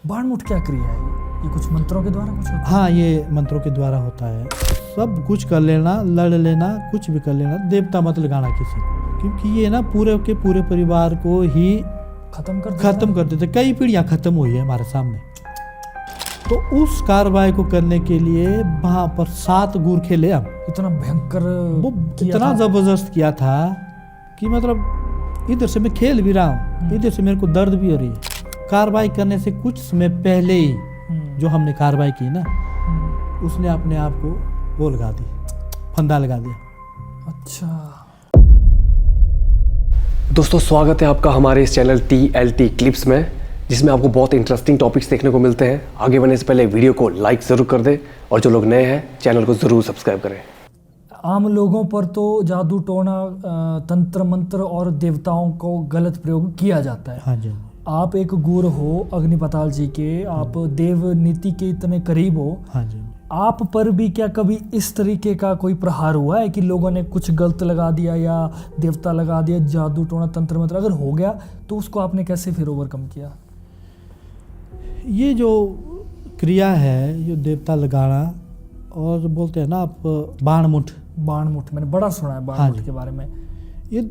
बाणमुठ क्या क्रिया है ये कुछ मंत्रों के द्वारा कुछ होता है? हाँ, ये मंत्रों के द्वारा होता है। सब कुछ कर लेना, लड़ लेना, कुछ भी कर लेना, देवता मत लगाना किसी को, क्योंकि ये ना पूरे के पूरे परिवार को ही खत्म कर देते। कई पीढ़ियां खत्म हुई है हमारे सामने। तो उस कार्रवाई को करने के लिए वहां पर 7 गुर खेले हम। इतना भयंकर वो इतना जबरदस्त किया था कि मतलब इधर से मैं खेल भी रहा हूँ, इधर से मेरे को दर्द भी हो रही है। कार्रवाई करने से कुछ समय पहले ही जो हमने कार्रवाई की ना, उसने अपने आप को वो लगा दी, फंदा लगा दिया। अच्छा दोस्तों, स्वागत है आपका हमारे इस चैनल TLT क्लिप्स में, जिसमें आपको बहुत इंटरेस्टिंग टॉपिक्स देखने को मिलते हैं। आगे बढ़ने से पहले वीडियो को लाइक ज़रूर कर दें और जो लोग नए हैं चैनल को ज़रूर सब्सक्राइब करें। आम लोगों पर तो जादू टोना, तंत्र मंत्र और देवताओं को गलत प्रयोग किया जाता है। हाँ जी। आप एक गुरु हो अग्निपताल जी के, आप देव नीति के इतने करीब हो। हाँ जी। आप पर भी क्या कभी इस तरीके का कोई प्रहार हुआ है कि लोगों ने कुछ गलत लगा दिया या देवता लगा दिया, जादू टोना तंत्र मंत्र अगर हो गया तो उसको आपने कैसे फिर ओवरकम किया? ये जो क्रिया है, जो देवता लगाना और बोलते हैं ना आप बाणमुठ मैंने बड़ा सुना है बाणमुठ हाँ के बारे में। ये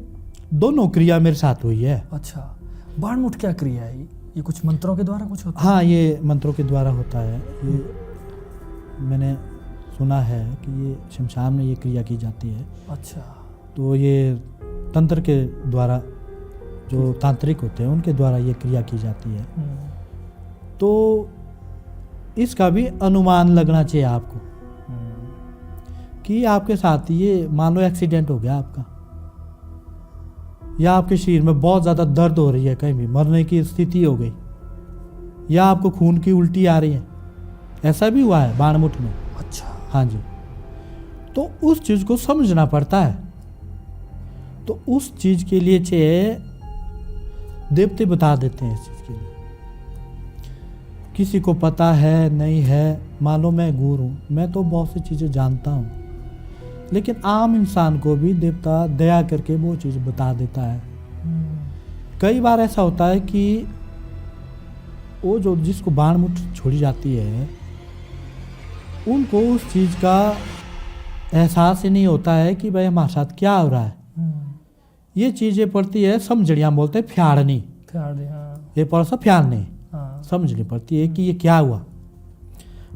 दोनों क्रिया मेरे साथ हुई है। अच्छा, बाणमुठ क्या क्रिया है ये कुछ मंत्रों के द्वारा कुछ होता है? हाँ, ये मंत्रों के द्वारा होता है। ये मैंने सुना है कि ये शमशान में ये क्रिया की जाती है। अच्छा। तो ये तंत्र के द्वारा, जो तांत्रिक होते हैं उनके द्वारा ये क्रिया की जाती है। तो इसका भी अनुमान लगना चाहिए आपको कि आपके साथ ये मान लो एक्सीडेंट हो गया आपका, या आपके शरीर में बहुत ज़्यादा दर्द हो रही है, कहीं भी मरने की स्थिति हो गई, या आपको खून की उल्टी आ रही है, ऐसा भी हुआ है बाणमुठ में। अच्छा। हाँ जी। तो उस चीज़ को समझना पड़ता है। तो उस चीज़ के लिए चाहिए देवते बता देते हैं इस चीज़ के लिए। किसी को पता है नहीं है, मान लो मैं गुरु हूँ, मैं तो बहुत सी चीज़ें जानता हूँ, लेकिन आम इंसान को भी देवता दया करके वो चीज़ बता देता है। कई बार ऐसा होता है कि वो जो जिसको बाणमुठ छोड़ी जाती है, उनको उस चीज़ का एहसास ही नहीं होता है कि भाई हमारे साथ क्या हो रहा है। ये चीज़ें पड़ती है समझड़ियाँ बोलते हैं, फ्याड़नी। हाँ। ये पड़ा सा फ्याड़नी हाँ। समझनी पड़ती है कि ये क्या हुआ।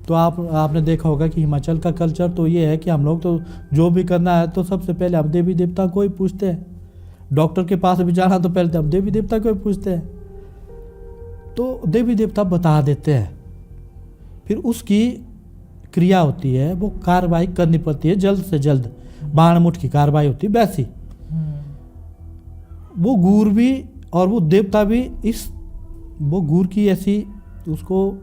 तो आपने देखा होगा कि हिमाचल का कल्चर तो ये है कि हम लोग तो जो भी करना है तो सबसे पहले हम देवी देवता को ही पूछते हैं। डॉक्टर के पास भी जाना तो पहले तो हम देवी देवता को ही पूछते हैं। तो देवी देवता बता देते हैं, फिर उसकी क्रिया होती है, वो कार्रवाई करनी पड़ती है जल्द से जल्द। बाणमुठ की कार्रवाई होती है वैसी। वो गुर भी और वो देवता भी वो गुर की ऐसी उसको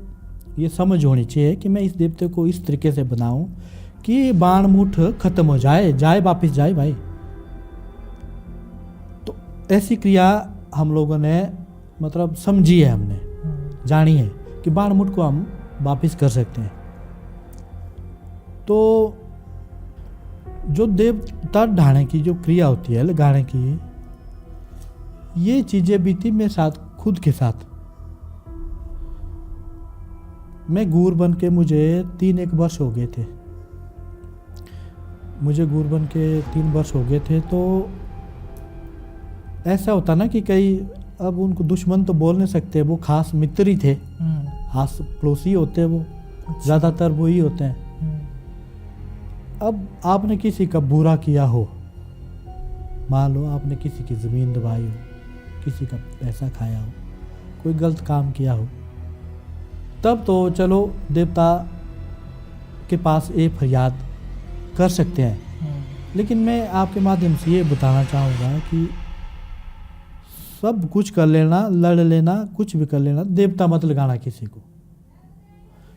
ये समझ होनी चाहिए कि मैं इस देवते को इस तरीके से बनाऊं कि बाणमुठ खत्म हो जाए वापस जाए भाई। तो ऐसी क्रिया हम लोगों ने मतलब समझी है, हमने जानी है कि बाणमुठ को हम वापस कर सकते हैं। तो जो देवता ढाने की जो क्रिया होती है, लगाने की, ये चीज़ें बीती मेरे साथ, खुद के साथ। मैं गुरु बन के मुझे 3-1 वर्ष हो गए थे। मुझे गुरु बन के 3 वर्ष हो गए थे। तो ऐसा होता ना कि कई, अब उनको दुश्मन तो बोल नहीं सकते, वो खास मित्र ही थे, खास पड़ोसी होते हैं वो। अच्छा। ज़्यादातर वो ही होते हैं। अब आपने किसी का बुरा किया हो, मान लो आपने किसी की ज़मीन दबाई हो, किसी का पैसा खाया हो, कोई गलत काम किया हो, तब तो चलो देवता के पास एक फरियाद कर सकते हैं। लेकिन मैं आपके माध्यम से ये बताना चाहूँगा कि सब कुछ कर लेना, लड़ लेना, कुछ भी कर लेना, देवता मत लगाना किसी को,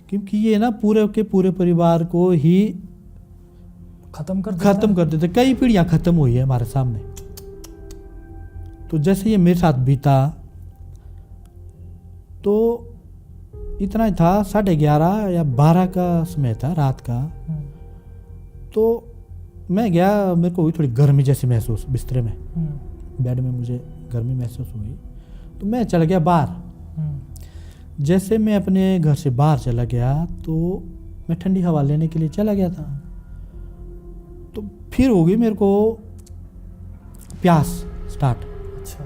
क्योंकि ये ना पूरे के पूरे परिवार को ही खत्म कर देते। कई पीढ़ियां खत्म हुई है हमारे सामने। तो जैसे ये मेरे साथ बीता, तो इतना ही था, 11:30 या 12 का समय था रात का। तो मैं गया, मेरे को हुई थोड़ी गर्मी जैसी महसूस, बिस्तरे में बेड में मुझे गर्मी महसूस हुई, तो मैं चल गया बाहर। जैसे मैं अपने घर से बाहर चला गया तो मैं ठंडी हवा लेने के लिए चला गया था, तो फिर हो गई मेरे को प्यास स्टार्ट। अच्छा।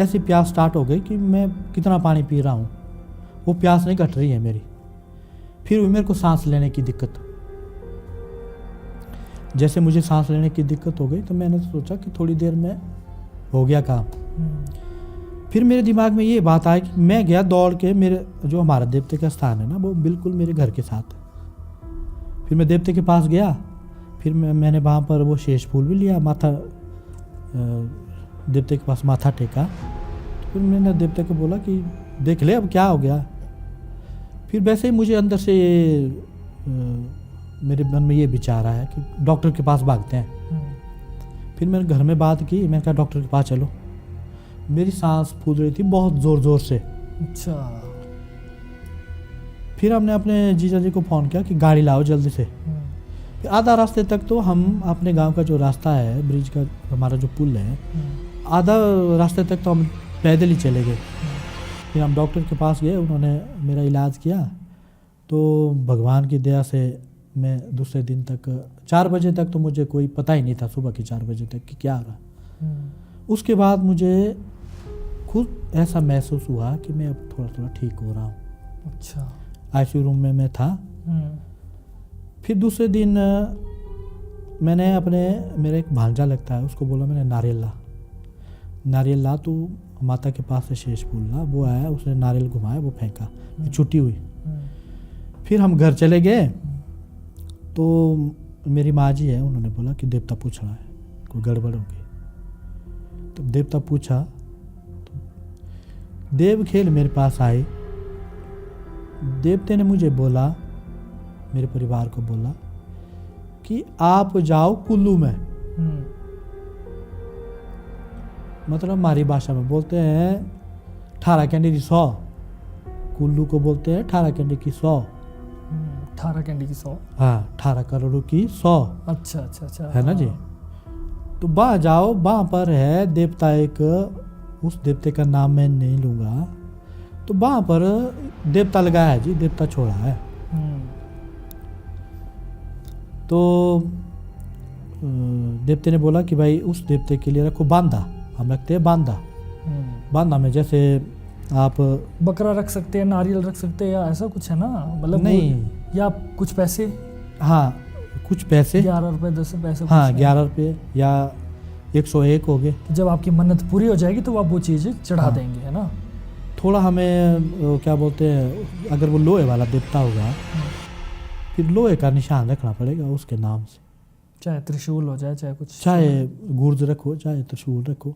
ऐसी प्यास स्टार्ट हो गई कि मैं कितना पानी पी रहा हूँ, वो प्यास नहीं घट रही है मेरी। फिर हुई मेरे को सांस लेने की दिक्कत। जैसे मुझे सांस लेने की दिक्कत हो गई तो मैंने सोचा कि थोड़ी देर में हो गया काम। फिर मेरे दिमाग में ये बात आई कि मैं गया दौड़ के, मेरे जो हमारा देवते का स्थान है ना वो बिल्कुल मेरे घर के साथ है। फिर मैं देवते के पास गया, फिर मैंने वहाँ पर वो शेष फूल भी लिया, माथा देवते के पास माथा टेका। तो फिर मैंने देवते को बोला कि देख ले अब क्या हो गया। फिर वैसे ही मुझे अंदर से मेरे मन में ये विचार आया कि डॉक्टर के पास भागते हैं। फिर मैंने घर में बात की, मैंने कहा डॉक्टर के पास चलो। मेरी सांस फूल रही थी बहुत ज़ोर ज़ोर से। अच्छा। फिर हमने अपने जीजा जी को फ़ोन किया कि गाड़ी लाओ जल्दी से। फिर आधा रास्ते तक तो हम अपने गांव का जो रास्ता है, ब्रिज का हमारा जो पुल है, आधा रास्ते तक तो हम पैदल ही चले गए। फिर हम डॉक्टर के पास गए, उन्होंने मेरा इलाज किया। तो भगवान की दया से मैं दूसरे दिन तक 4 बजे तक तो मुझे कोई पता ही नहीं था, सुबह के 4 बजे तक कि क्या हो रहा। उसके बाद मुझे खुद ऐसा महसूस हुआ कि मैं अब थोड़ा थोड़ा ठीक हो रहा हूँ। अच्छा। आईसीयू रूम में मैं था। फिर दूसरे दिन मैंने मेरा एक भांजा लगता है, उसको बोला मैंने नारियल ला तू माता के पास से शेष फूल ला। वो आया, उसने नारियल घुमाया, वो फेंका, छुट्टी हुई। फिर हम घर चले गए तो मेरी माँ जी है, उन्होंने बोला कि देवता पूछ रहा है, कोई गड़बड़ होगी। तो देवता पूछा तो देव खेल मेरे पास आए। देवते ने मुझे बोला, मेरे परिवार को बोला कि आप जाओ कुल्लू में। मतलब हमारी भाषा में बोलते हैं 18 कैंडी की 100, कुल्लू को बोलते हैं 18 कैंडी की 100। 18 कैंडी की 100। हाँ, 18 करोड़ की 100। अच्छा अच्छा अच्छा। है ना जी। तो वहाँ जाओ, वहाँ पर है देवता एक, उस देवते का नाम मैं नहीं लूँगा। तो वहाँ पर देवता लगाया है जी, देवता छोड़ा है। तो देवते ने बोला कि भाई उस देवते के लिए रखो बांधा। हम रखते हैं बांधा। बांधा में जैसे आप बकरा रख सकते हैं, नारियल रख सकते हैं, या ऐसा कुछ है ना, मतलब नहीं, या कुछ पैसे। हाँ, कुछ पैसे 11 रुपए 10 पैसे। हाँ, 11 रुपये या 101 हो गए। जब आपकी मन्नत पूरी हो जाएगी तो आप वो चीज़ें चढ़ा देंगे, है ना। थोड़ा हमें क्या बोलते हैं, अगर वो लोहे वाला देवता होगा फिर लोहे का निशान रखना पड़ेगा उसके नाम से। चाहे त्रिशूल हो जाए, चाहे कुछ, चाहे गुर्ज रखो, चाहे त्रिशूल रखो।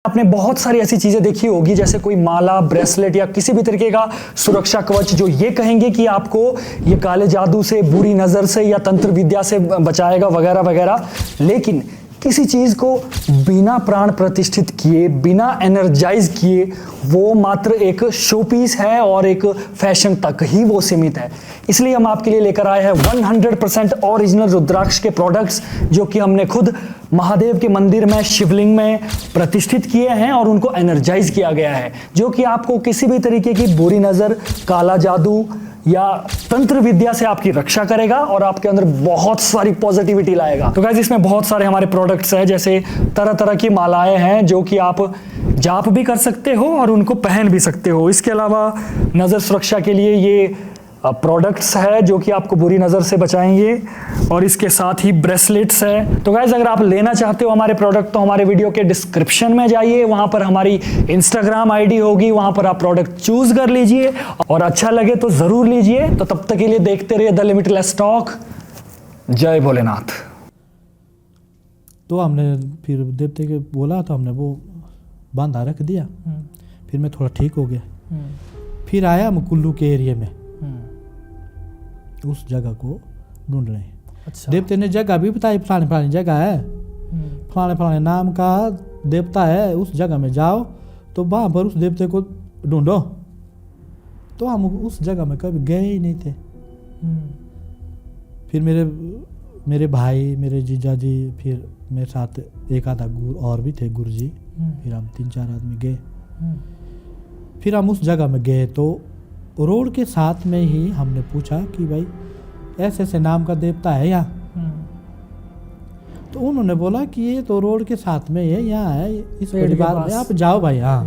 आपने बहुत सारी ऐसी चीजें देखी होगी, जैसे कोई माला, ब्रेसलेट या किसी भी तरीके का सुरक्षा कवच जो ये कहेंगे कि आपको ये काले जादू से, बुरी नजर से या तंत्र विद्या से बचाएगा वगैरह वगैरह। लेकिन किसी चीज को बिना प्राण प्रतिष्ठित किए, बिना एनर्जाइज किए, वो मात्र एक शो पीस है और एक फैशन तक ही वो सीमित है। इसलिए हम आपके लिए लेकर आए हैं 100% ओरिजिनल रुद्राक्ष के प्रोडक्ट्स, जो कि हमने खुद महादेव के मंदिर में, शिवलिंग में प्रतिष्ठित किए हैं और उनको एनर्जाइज किया गया है, जो कि आपको किसी भी तरीके की बुरी नजर, काला जादू या तंत्र विद्या से आपकी रक्षा करेगा और आपके अंदर बहुत सारी पॉजिटिविटी लाएगा। तो गाइस, इसमें बहुत सारे हमारे प्रोडक्ट्स हैं, जैसे तरह तरह की मालाएं हैं जो कि आप जाप भी कर सकते हो और उनको पहन भी सकते हो। इसके अलावा नजर सुरक्षा के लिए ये प्रोडक्ट्स है जो कि आपको बुरी नज़र से बचाएंगे, और इसके साथ ही ब्रेसलेट्स है। तो गाइस, अगर आप लेना चाहते हो हमारे प्रोडक्ट तो हमारे वीडियो के डिस्क्रिप्शन में जाइए, वहां पर हमारी इंस्टाग्राम आईडी होगी, वहां पर आप प्रोडक्ट चूज कर लीजिए और अच्छा लगे तो जरूर लीजिए। तो तब तक के लिए देखते रहिए द लिमिटलेस टॉक। जय भोलेनाथ। तो हमने फिर देवते के बोला तो हमने वो बांधा रख दिया। फिर मैं थोड़ा ठीक हो गया। फिर आया हम कुल्लू के एरिया में, उस जगह को ढूंढ रहे हैं। अच्छा। देवते ने जगह भी बताई, फलाने फलाने जगह है, फलाने फलाने नाम का देवता है, उस जगह में जाओ तो वहाँ पर उस देवते को ढूंढो। तो हम उस जगह में कभी गए ही नहीं थे। फिर मेरे भाई, मेरे जीजा जी, फिर मेरे साथ एक आधा और भी थे गुरु जी। फिर हम 3-4 आदमी गए। फिर हम उस जगह में गए तो रोड के साथ में ही हमने पूछा कि भाई ऐसे ऐसे नाम का देवता है यहाँ। तो उन्होंने बोला कि ये तो रोड के साथ में है, यहाँ है इस पेड़ के परिवार में, पास। आप जाओ भाई। हाँ,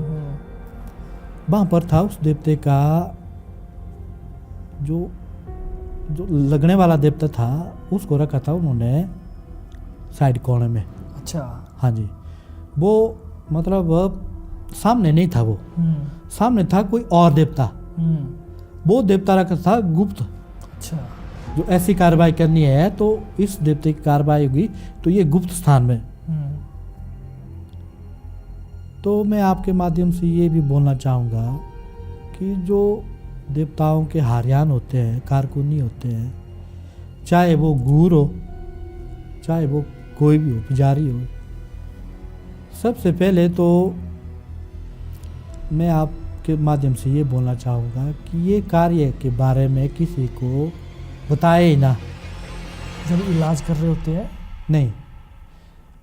वहाँ पर था उस देवते का जो जो लगने वाला देवता था, उसको रखा था उन्होंने साइड कोने में। अच्छा। हाँ जी, वो मतलब सामने नहीं था, वो सामने था कोई और देवता। वो देवता रखा था गुप्त। अच्छा। जो ऐसी कार्रवाई करनी है तो इस देवते की कार्रवाई होगी तो ये गुप्त स्थान में। तो मैं आपके माध्यम से ये भी बोलना चाहूँगा कि जो देवताओं के हारियान होते हैं, कारकुनी होते हैं, चाहे वो गूर हो, चाहे वो कोई भी हो, पुजारी हो, सबसे पहले तो मैं आपके माध्यम से ये बोलना चाहूँगा कि ये कार्य के बारे में किसी को बताए ही ना। जब इलाज कर रहे होते हैं नहीं,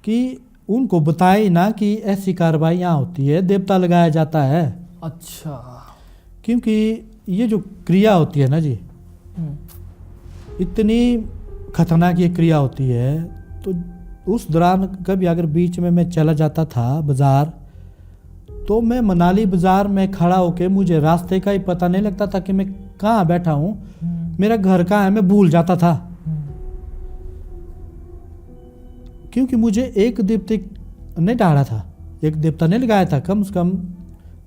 कि उनको बताए ही ना कि ऐसी कार्रवाई यहाँ होती है, देवता लगाया जाता है। अच्छा। क्योंकि ये जो क्रिया होती है ना जी, इतनी खतरनाक ये क्रिया होती है। तो उस दौरान कभी अगर बीच में मैं चला जाता था बाज़ार, तो मैं मनाली बाज़ार में खड़ा होके मुझे रास्ते का ही पता नहीं लगता था कि मैं कहाँ बैठा हूँ, मेरा घर कहाँ है, मैं भूल जाता था। क्योंकि मुझे एक देवते ने डाला था, एक देवता ने लगाया था, कम से कम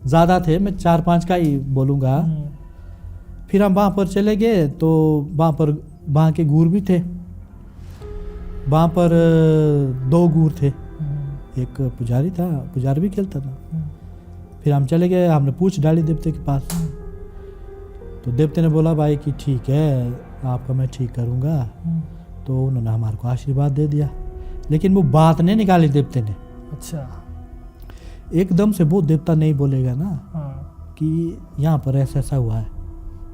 ज़्यादा थे, मैं 4-5 का ही बोलूँगा। फिर हम वहाँ पर चले गए तो वहाँ के गूर भी थे। वहाँ पर 2 गूर थे, एक पुजारी था, पुजारी भी खेलता था। फिर हम चले गए, हमने पूछ डाली देवते के पास। तो देवते ने बोला भाई कि ठीक है, आपका मैं ठीक करूँगा। तो उन्होंने हमारे को आशीर्वाद दे दिया, लेकिन वो बात नहीं निकाली देवते ने। अच्छा। एकदम से वो देवता नहीं बोलेगा ना हाँ। कि यहाँ पर ऐसा ऐसा हुआ है।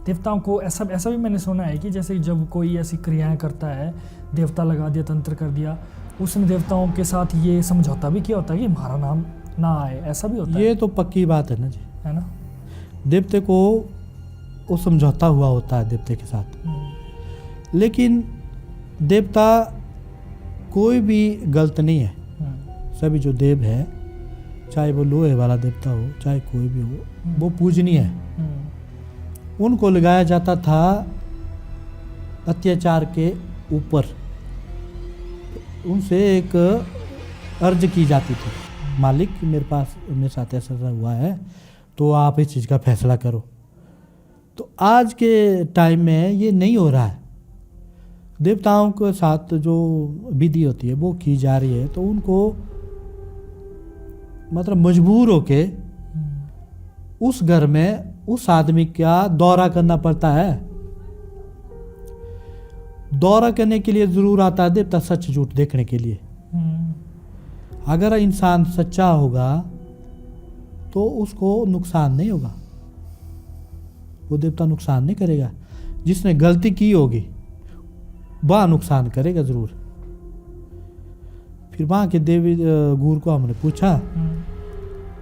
देवताओं को ऐसा भी मैंने सुना है कि जैसे जब कोई ऐसी क्रियाएं करता है, देवता लगा दिया, तंत्र कर दिया, उसने देवताओं के साथ ये समझौता भी किया होता है कि हमारा नाम ना आए, ऐसा भी होता है। ये तो पक्की बात है ना जी, है ना। देवते को वो समझौता हुआ होता है देवते के साथ। लेकिन देवता कोई भी गलत नहीं है। सभी जो देव है, चाहे वो लोहे वाला देवता हो, चाहे कोई भी हो, वो पूजनीय है। उनको लगाया जाता था अत्याचार के ऊपर। उनसे एक अर्ज की जाती थी, मालिक मेरे साथ ऐसा हुआ है, तो आप इस चीज़ का फैसला करो। तो आज के टाइम में ये नहीं हो रहा है। देवताओं के साथ जो विधि होती है वो की जा रही है, तो उनको मतलब मजबूर होके उस घर में उस आदमी का दौरा करना पड़ता है। दौरा करने के लिए जरूर आता है देवता, सच झूठ देखने के लिए। अगर इंसान सच्चा होगा तो उसको नुकसान नहीं होगा, वो देवता नुकसान नहीं करेगा। जिसने गलती की होगी वह नुकसान करेगा जरूर। फिर वहाँ के देवी गुरु को हमने पूछा,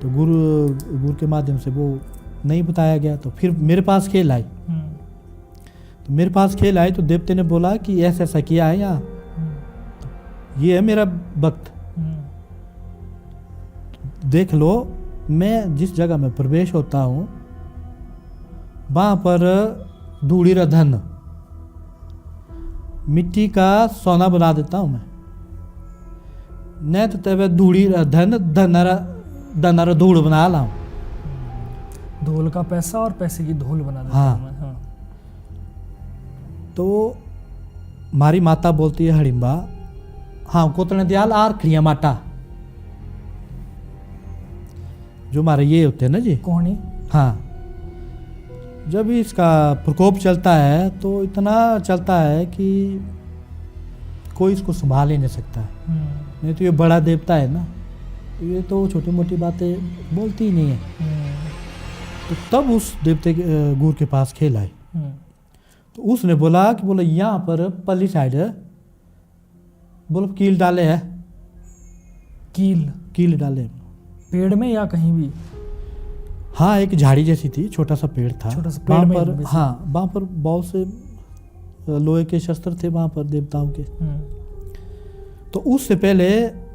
तो गुरु के माध्यम से वो नहीं बताया गया। तो फिर मेरे पास खेल आई, तो देवते ने बोला कि ऐसा ऐसा किया है यहाँ, ये है मेरा भक्त, देख लो। मैं जिस जगह में प्रवेश होता हूँ वहाँ पर धूड़ी र धन, मिट्टी का सोना बना देता हूँ मैं। नहीं तो तब धूड़ी र धन, धन र धूड़ बना लाऊं। धूल का पैसा और पैसे की धूल बना देता हाँ। हूं मैं। हाँ। तो हमारी माता बोलती है हड़िम्बा, हाँ कोतने दयाल आर खड़िया माटा, जो हमारे ये होते हैं ना जी कोहनी। हाँ। जब इसका प्रकोप चलता है तो इतना चलता है कि कोई इसको संभाल ही नहीं सकता है। नहीं तो ये बड़ा देवता है ना, ये तो छोटी मोटी बातें बोलती ही नहीं है। तो तब उस देवते के गुरु के पास खेल आई। तो उसने बोला कि बोले यहाँ पर पल्ली साइड बोलो कील डाले है। कील कील डाले पेड़ में या कहीं भी? हाँ, एक झाड़ी जैसी थी, छोटा सा पेड़ था। छोटा सा पेड़ वहाँ में पर, basically। हाँ, वहाँ पर बहुत से लोहे के शस्त्र थे वहाँ पर देवताओं के। तो उससे पहले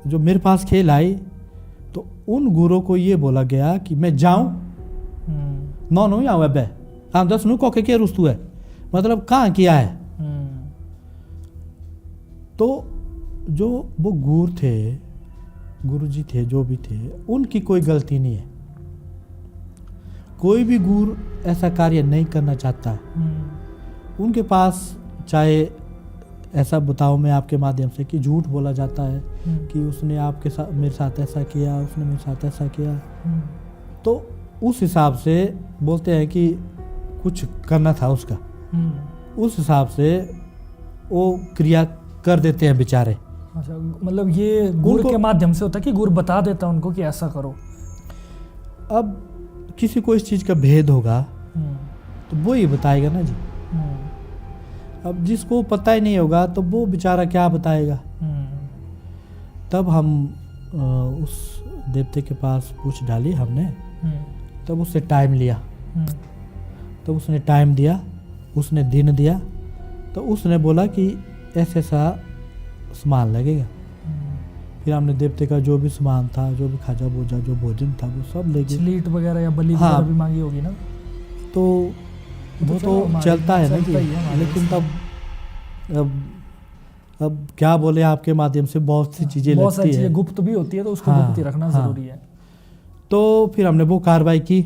जो मेरे पास खेल आई, तो उन गुरुओं को ये बोला गया कि मैं जाऊं, नौ नो या वेबे हाँ 10 नु कोके के रुस्तु है, मतलब कहाँ किया है। तो जो वो गुरुजी थे, जो भी थे, उनकी कोई गलती नहीं है। कोई भी गुरु ऐसा कार्य नहीं करना चाहता। उनके पास चाहे ऐसा बताओ मैं आपके माध्यम से कि झूठ बोला जाता है कि उसने आपके साथ मेरे साथ ऐसा किया, उसने मेरे साथ ऐसा किया, तो उस हिसाब से बोलते हैं कि कुछ करना था उसका, उस हिसाब से वो क्रिया कर देते हैं बेचारे। अच्छा, मतलब ये गुरु के माध्यम से होता है कि गुरु बता देता है उनको कि ऐसा करो। अब किसी को इस चीज़ का भेद होगा तो वो ही बताएगा ना जी। अब जिसको पता ही नहीं होगा तो वो बेचारा क्या बताएगा। तब हम उस देवते के पास पूछ डाली हमने, तब उससे टाइम लिया, तब उसने टाइम दिया, उसने दिन दिया, तो उसने बोला कि ऐसा ऐसा सामान लगेगा। फिर हमने देवते का जो भी सामान था, जो भी खाजा बोझा, जो भोजन था, वो सब ले गए। स्लीट वगैरह या बलि हाँ, वगैरह भी मांगी होगी ना। तो वो तो चलता है ना जी, लेकिन तब अब क्या बोले, आपके माध्यम से बहुत सी चीज़ें बहुत सारी लगती है। चीजें गुप्त भी होती है, तो उसको हाँ, गुप्त ही रखना हाँ। जरूरी है। तो फिर हमने वो कार्रवाई की।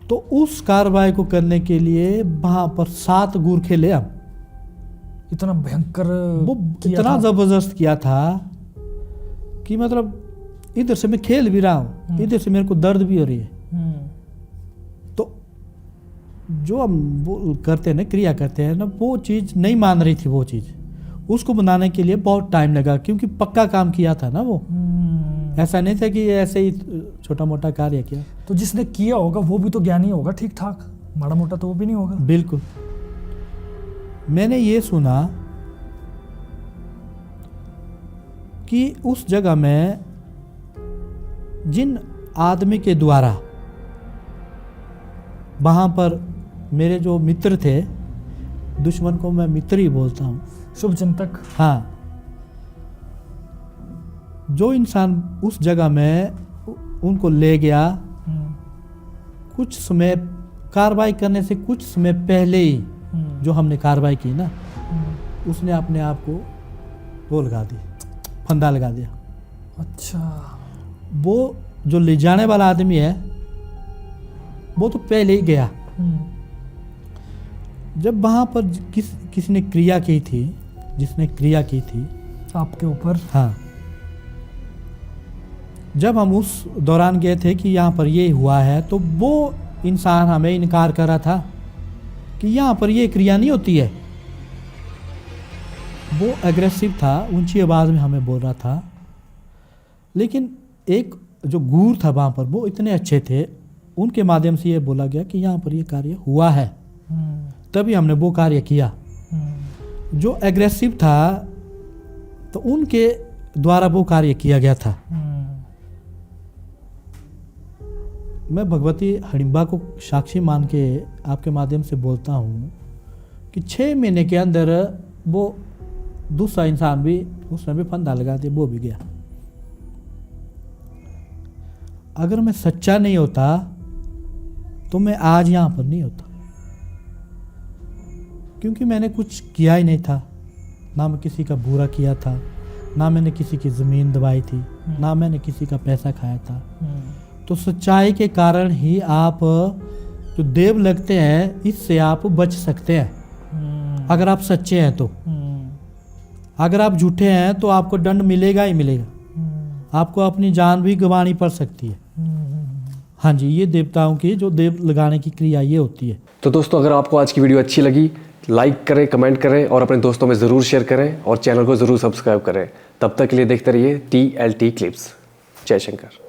तो उस कार्रवाई को करने के लिए वहाँ पर 7 गुर खेले हम। इतना भयंकर वो किया इतना था। ज़बरदस्त किया था कि मतलब इधर से मैं खेल भी रहा हूँ, इधर से मेरे को दर्द भी हो रही है। तो जो हम वो करते हैं ना, क्रिया करते हैं ना, वो चीज़ नहीं मान रही थी। वो चीज़ उसको बनाने के लिए बहुत टाइम लगा, क्योंकि पक्का काम किया था ना वो। ऐसा नहीं था कि ऐसे ही छोटा मोटा कार्य किया। तो जिसने किया होगा वो भी तो ज्ञानी होगा ठीक ठाक, माड़ा मोटा तो वो भी नहीं होगा। बिल्कुल। मैंने ये सुना कि उस जगह में जिन आदमी के द्वारा वहाँ पर मेरे जो मित्र थे, दुश्मन को मैं मित्र ही बोलता हूँ, शुभ चिंतक। हाँ, जो इंसान उस जगह में उनको ले गया, कुछ समय कार्रवाई करने से कुछ समय पहले ही जो हमने कार्रवाई की ना, उसने अपने आप को वो लगा दी, फंदा लगा दिया। अच्छा, वो जो ले जाने वाला आदमी है वो तो पहले ही गया। जब वहाँ पर किसी ने क्रिया की थी, जिसने क्रिया की थी आपके ऊपर, हाँ, जब हम उस दौरान गए थे कि यहाँ पर ये हुआ है, तो वो इंसान हमें इनकार कर रहा था कि यहाँ पर ये क्रिया नहीं होती है। वो एग्रेसिव था, ऊंची आवाज़ में हमें बोल रहा था। लेकिन एक जो गुरु था वहाँ पर, वो इतने अच्छे थे, उनके माध्यम से ये बोला गया कि यहाँ पर ये कार्य हुआ है, तभी हमने वो कार्य किया। जो एग्रेसिव था तो उनके द्वारा वो कार्य किया गया था। मैं भगवती हडिम्बा को साक्षी मान के आपके माध्यम से बोलता हूँ कि 6 महीने के अंदर वो दूसरा इंसान भी, उसने भी फंदा लगा दिया, वो भी गया। अगर मैं सच्चा नहीं होता तो मैं आज यहाँ पर नहीं होता, क्योंकि मैंने कुछ किया ही नहीं था। ना मैं किसी का बुरा किया था, ना मैंने किसी की ज़मीन दबाई थी, ना मैंने किसी का पैसा खाया था। तो सच्चाई के कारण ही आप जो देव लगते हैं, इससे आप बच सकते हैं अगर आप सच्चे हैं तो। अगर आप झूठे हैं तो आपको दंड मिलेगा ही मिलेगा, आपको अपनी जान भी गंवानी पड़ सकती है। हाँ जी, ये देवताओं की जो देव लगाने की क्रिया ये होती है। तो दोस्तों, अगर आपको आज की वीडियो अच्छी लगी, लाइक करें, कमेंट करें और अपने दोस्तों में ज़रूर शेयर करें और चैनल को ज़रूर सब्सक्राइब करें। तब तक के लिए देखते रहिए TLT क्लिप्स। जय शंकर।